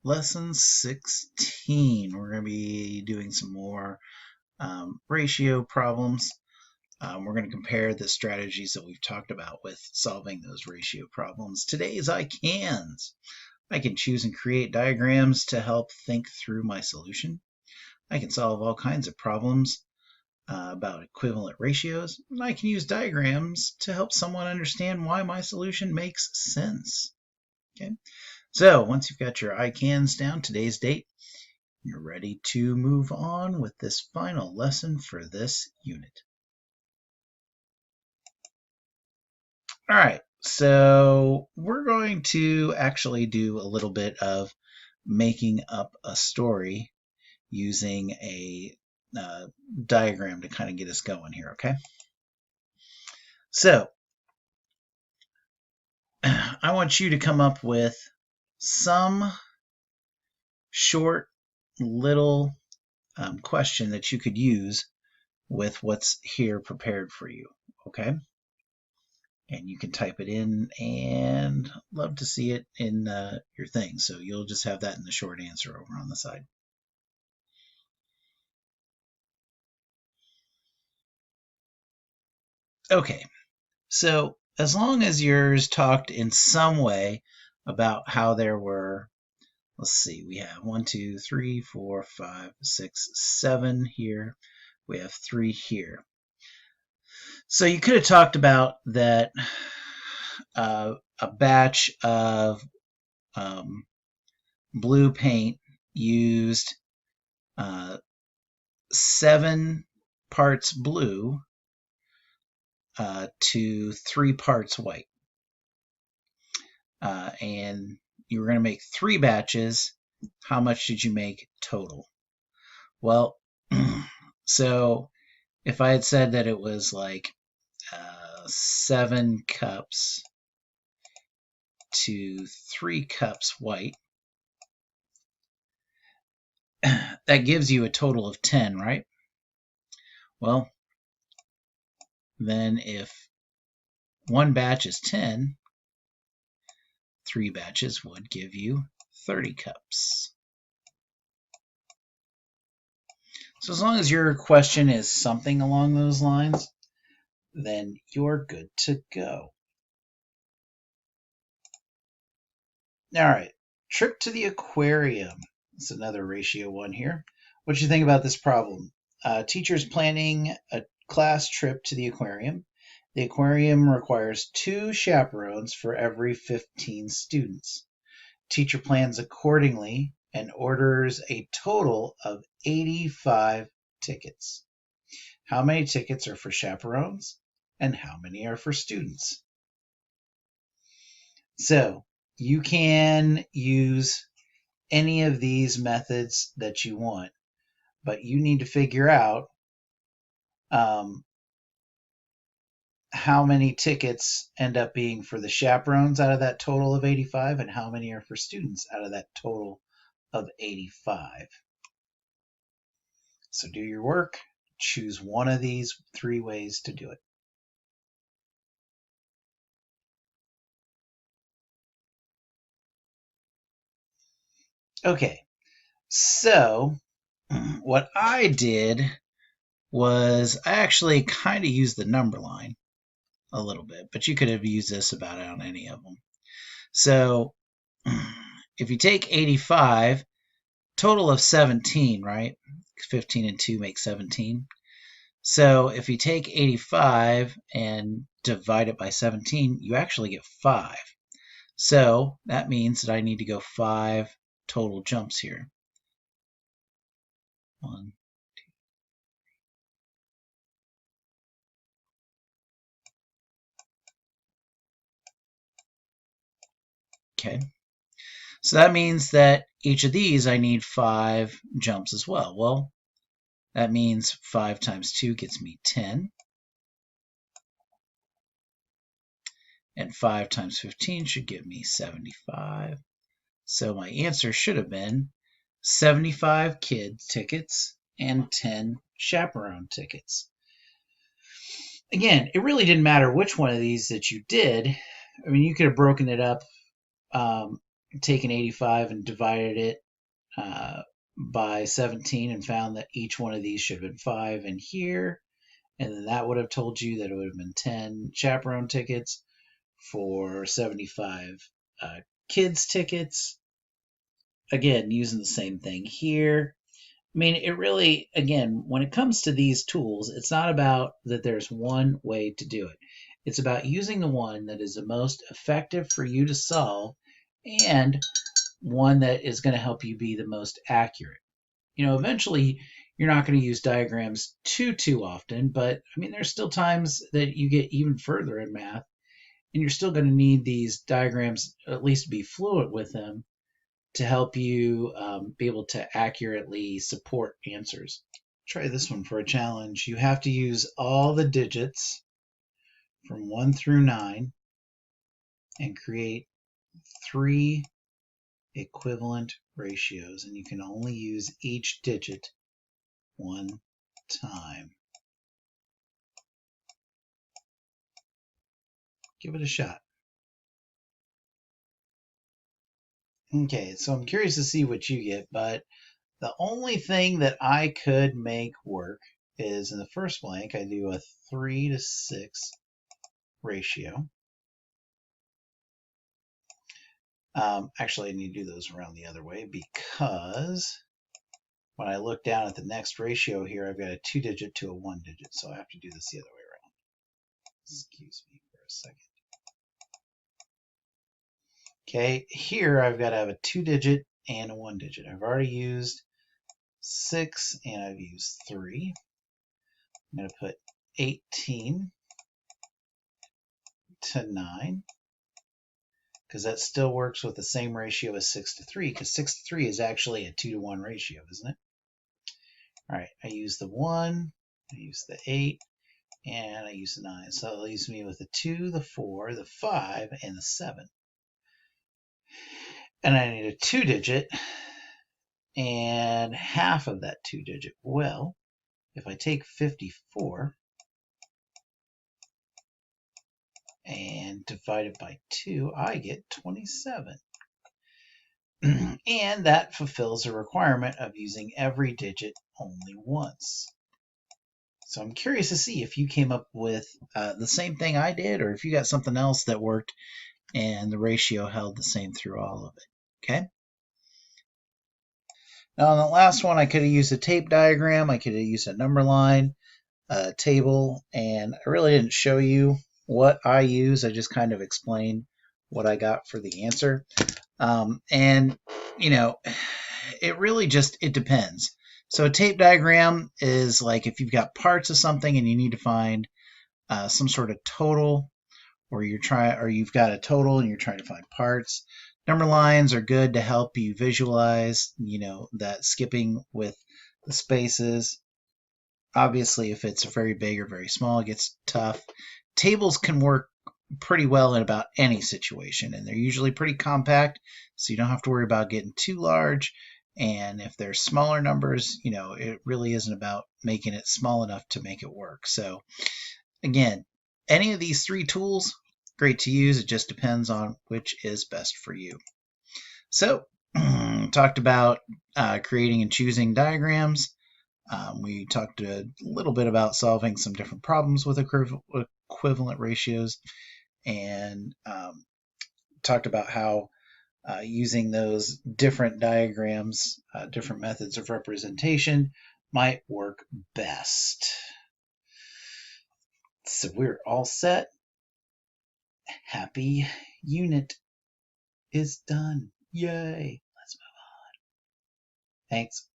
lesson 16. We're going to be doing some more ratio problems. We're going to compare the strategies that we've talked about with solving those ratio problems. Today's I cans. I can choose and create diagrams to help think through my solution. I can solve all kinds of problems about equivalent ratios. And I can use diagrams to help someone understand why my solution makes sense. Okay. So once you've got your I cans down, today's date, you're ready to move on with this final lesson for this unit. All right, so we're going to actually do a little bit of making up a story using a diagram to kind of get us going here, okay? So I want you to come up with some short little question that you could use with what's here prepared for you, okay? And you can type it in, and love to see it in your thing. So you'll just have that in the short answer over on the side. Okay, so as long as yours talked in some way about how there were, let's see, we have 1, 2, 3, 4, 5, 6, 7 here. We have 3 here. So you could have talked about that a batch of blue paint used 7 parts blue to 3 parts white. And you were going to make 3 batches. How much did you make total? Well, so if I had said that it was like 7 cups to 3 cups white, that gives you a total of 10, right? Well, then if 1 batch is 10, 3 batches would give you 30 cups. So as long as your question is something along those lines, then you're good to go. All right, trip to the aquarium. It's another ratio one here. What do you think about this problem? Teacher's planning a class trip to the aquarium. The aquarium requires 2 chaperones for every 15 students. Teacher plans accordingly and orders a total of 85 tickets. How many tickets are for chaperones and how many are for students? So you can use any of these methods that you want, but you need to figure out how many tickets end up being for the chaperones out of that total of 85 and how many are for students out of that total of 85. So do your work, choose one of these 3 ways to do it. Okay, so what I did was I actually kind of used the number line a little bit, but you could have used this about on any of them. So if you take 85, total of 17, right? 15 and 2 make 17. So if you take 85 and divide it by 17, you actually get 5. So that means that I need to go 5 total jumps here. 1, 2. Okay. So that means that each of these I need 5 jumps as well. Well, that means 5 times 2 gets me 10. And 5 times 15 should give me 75. So my answer should have been 75 kid tickets and 10 chaperone tickets. Again, it really didn't matter which one of these that you did. I mean, you could have broken it up taken 85 and divided it by 17 and found that each one of these should have been 5 in here, and then that would have told you that it would have been 10 chaperone tickets for 75 kids tickets. Again, using the same thing here. I mean, it really, again, when it comes to these tools, it's not about that there's one way to do it. It's about using the one that is the most effective for you to solve and one that is going to help you be the most accurate. Eventually you're not going to use diagrams too often, but I mean, there's still times that you get even further in math and you're still going to need these diagrams, at least be fluent with them, to help you be able to accurately support answers. Try this one for a challenge. You have to use all the digits from 1 through 9 and create 3 equivalent ratios, and you can only use each digit one time. Give it a shot. Okay, so I'm curious to see what you get, but the only thing that I could make work is in the first blank, I do a 3 to 6 ratio. Actually, I need to do those around the other way because when I look down at the next ratio here, I've got a 2-digit to a 1-digit, so I have to do this the other way around. Excuse me for a second. Okay, here I've got to have a 2-digit and a 1-digit. I've already used 6 and I've used 3. I'm going to put 18 to 9 because that still works with the same ratio as 6 to 3 because 6 to 3 is actually a 2 to 1 ratio, isn't it? All right, I use the 1, I use the 8, and I use the 9. So it leaves me with the 2, the 4, the 5, and the 7. And I need a 2-digit and half of that 2-digit. Well, if I take 54 and divide it by 2, I get 27. And that fulfills the requirement of using every digit only once. So I'm curious to see if you came up with the same thing I did, or if you got something else that worked and the ratio held the same through all of it. Okay. Now on the last one, I could have used a tape diagram. I could have used a number line, a table, and I really didn't show you what I use. I just kind of explained what I got for the answer. And it really just, it depends. So a tape diagram is like if you've got parts of something and you need to find some sort of total, or you've got a total and you're trying to find parts. Number lines are good to help you visualize, that skipping with the spaces. Obviously, if it's very big or very small, it gets tough. Tables can work pretty well in about any situation, and they're usually pretty compact, so you don't have to worry about getting too large. And if there's smaller numbers, it really isn't about making it small enough to make it work. So again, any of these 3 tools, great to use. It just depends on which is best for you. So talked about creating and choosing diagrams. We talked a little bit about solving some different problems with equivalent ratios, and talked about how using those different diagrams, different methods of representation might work best. So we're all set. Happy unit is done. Yay. Let's move on. Thanks.